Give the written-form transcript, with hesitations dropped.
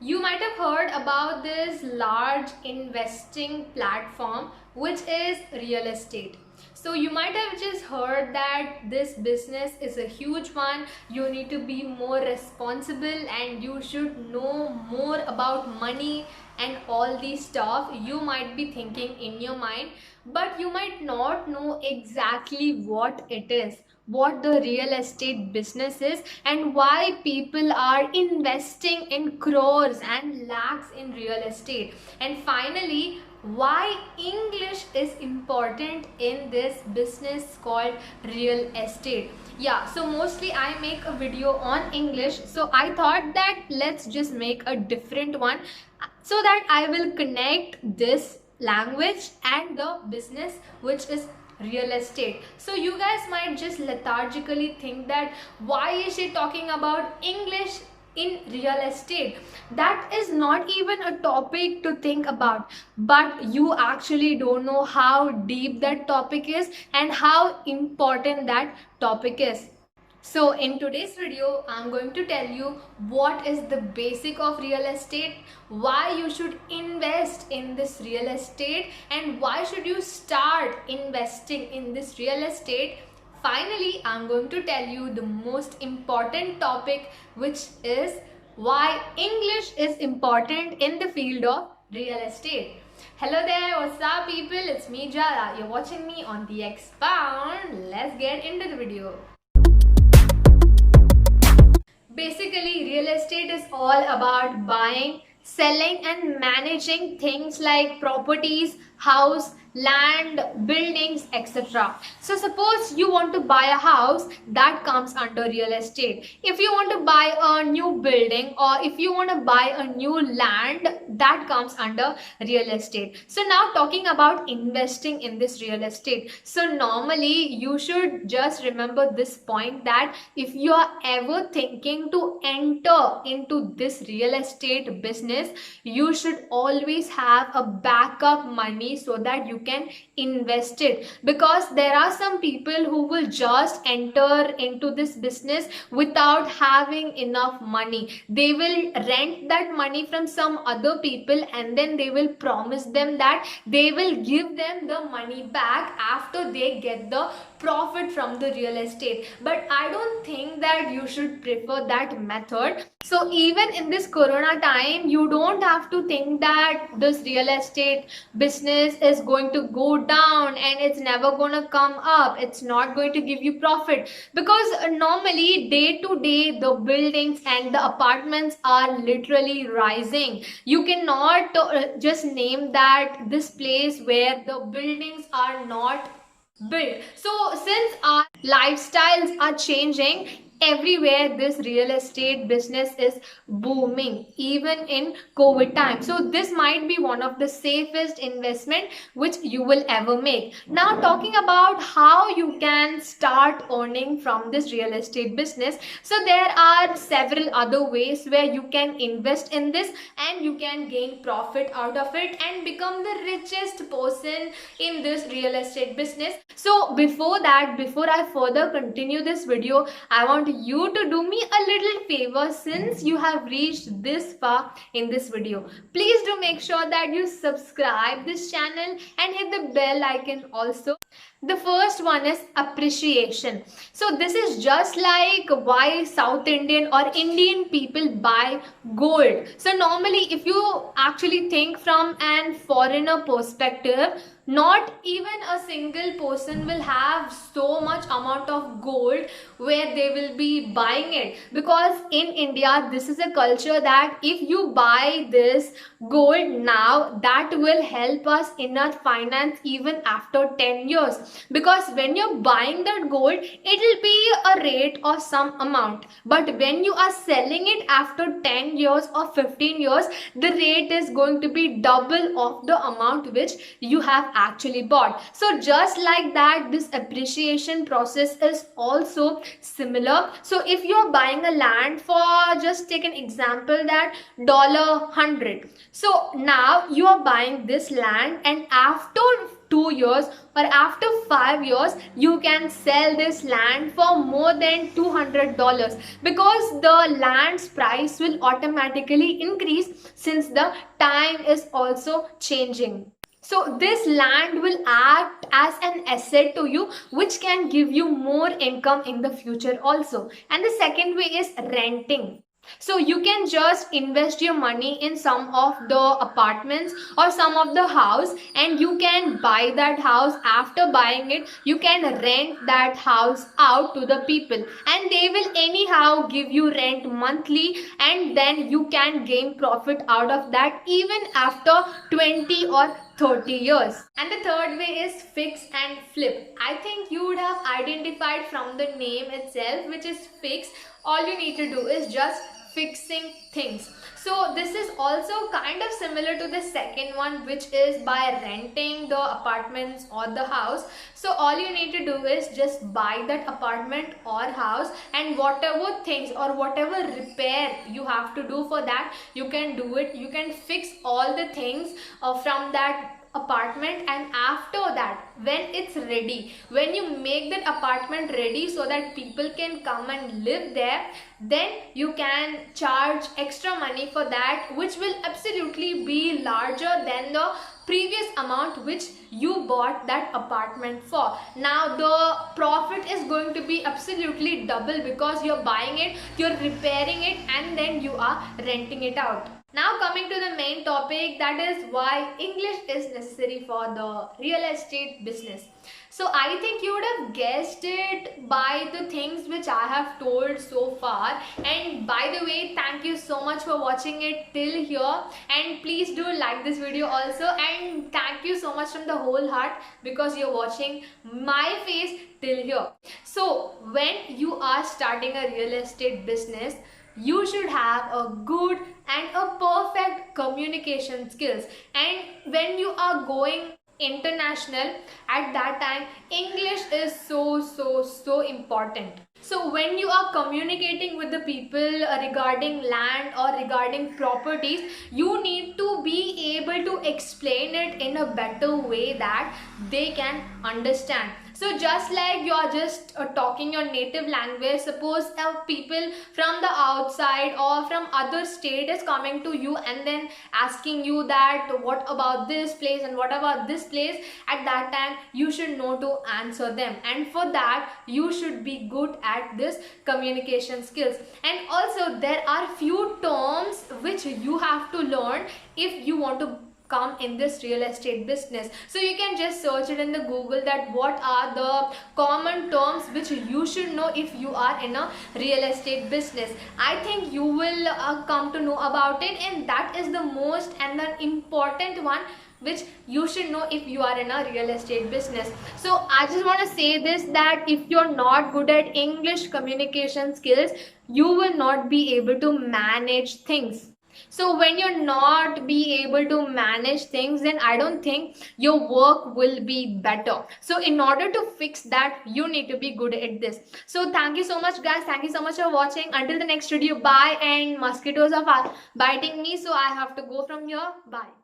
You might have heard about this large investing platform which is real estate. So you might have just heard that this business is a huge one. You need to be more responsible and you should know more about money and all these stuff. You might be thinking in your mind, but you might not know exactly what it is, what the real estate business is, and why people are investing in crores and lakhs in real estate. And finally, why English is important in this business called real estate. Yeah, so mostly I make a video on English, so I thought that let's just make a different one so that I will connect this language and the business which is real estate. So you guys might just lethargically think that why is she talking about English in real estate? That is not even a topic to think about, but you actually don't know how deep that topic is and how important that topic is. So in today's video, I'm going to tell you what is the basic of real estate, why you should invest in this real estate, and why should you start investing in this real estate. Finally, I'm going to tell you the most important topic, which is why English is important in the field of real estate. Hello there, what's up people? It's me Jaya. You're watching me on the Expound. Let's get into the video. Basically, real estate is all about buying, selling and managing things like properties, house, land, buildings, etc. So suppose you want to buy a house, that comes under real estate. If you want to buy a new building or if you want to buy a new land, that comes under real estate. So now talking about investing in this real estate. So normally you should just remember this point, that if you are ever thinking to enter into this real estate business, you should always have a backup money so that you can invest it, because there are some people who will just enter into this business without having enough money. They will rent that money from some other people and then they will promise them that they will give them the money back after they get the profit from the real estate. But I don't think that you should prefer that method. So even in this corona time, you don't have to think that this real estate business is going to go down and it's never gonna come up, it's not going to give you profit, because normally day to day the buildings and the apartments are literally rising. You cannot just name that this place where the buildings are not built. So since our lifestyles are changing, everywhere this real estate business is booming, even in COVID time. So this might be one of the safest investment which you will ever make. Now talking about how you can start earning from this real estate business. So there are several other ways where you can invest in this and you can gain profit out of it and become the richest person in this real estate business. So before I further continue this video, I want you to do me a little favor. Since you have reached this far in this video, please do make sure that you subscribe this channel and hit the bell icon also. The first one is appreciation. So this is just like why South Indian or Indian people buy gold. So normally if you actually think from an foreigner perspective, not even a single person will have so much amount of gold where they will be buying it, because in India this is a culture that if you buy this gold now, that will help us in our finance even after 10 years, because when you're buying that gold, it will be a rate of some amount, but when you are selling it after 10 years or 15 years, the rate is going to be double of the amount which you have actually bought. So just like that, this appreciation process is also similar. So if you're buying a land for, just take an example that $100, so now you are buying this land and after 2 years, or after 5 years, you can sell this land for more than $200, because the land's price will automatically increase since the time is also changing. So this land will act as an asset to you, which can give you more income in the future also. And the second way is renting. So you can just invest your money in some of the apartments or some of the house, and you can buy that house. After buying it, you can rent that house out to the people, and they will anyhow give you rent monthly, and then you can gain profit out of that even after 20 or 30 years. And the third way is fix and flip. I think you would have identified from the name itself, which is fix. All you need to do is just fixing things. So this is also kind of similar to the second one, which is by renting the apartments or the house. So all you need to do is just buy that apartment or house, and whatever things or whatever repair you have to do for that, you can do it. You can fix all the things from that apartment, and after that, when it's ready, when you make that apartment ready so that people can come and live there, then you can charge extra money for that, which will absolutely be larger than the previous amount which you bought that apartment for. Now the profit is going to be absolutely double, because you're buying it, you're repairing it, and then you are renting it out. Now coming to the main topic, that is why English is necessary for the real estate business. So I think you would have guessed it by the things which I have told so far. And by the way, thank you so much for watching it till here, and please do like this video also, and thank you so much from the whole heart, because you're watching my face till here. So when you are starting a real estate business, you should have a good and a perfect communication skills. And when you are going international, at that time English is so important. So when you are communicating with the people regarding land or regarding properties, you need to be able to explain it in a better way that they can understand. So just like you are just talking your native language, suppose people from the outside or from other state is coming to you and then asking you that what about this place and what about this place, at that time you should know to answer them, and for that you should be good at this communication skills. And also there are few terms which you have to learn if you want to come in this real estate business. So you can just search it in the Google that what are the common terms which you should know if you are in a real estate business. I think you will come to know about it, and that is the most and the important one which you should know if you are in a real estate business. So I just want to say this, that if you're not good at English communication skills, you will not be able to manage things. So when you're not be able to manage things, then I don't think your work will be better. So in order to fix that, you need to be good at this. So thank you so much guys, thank you so much for watching. Until the next video, bye. And mosquitoes are biting me, so I have to go from here. Bye.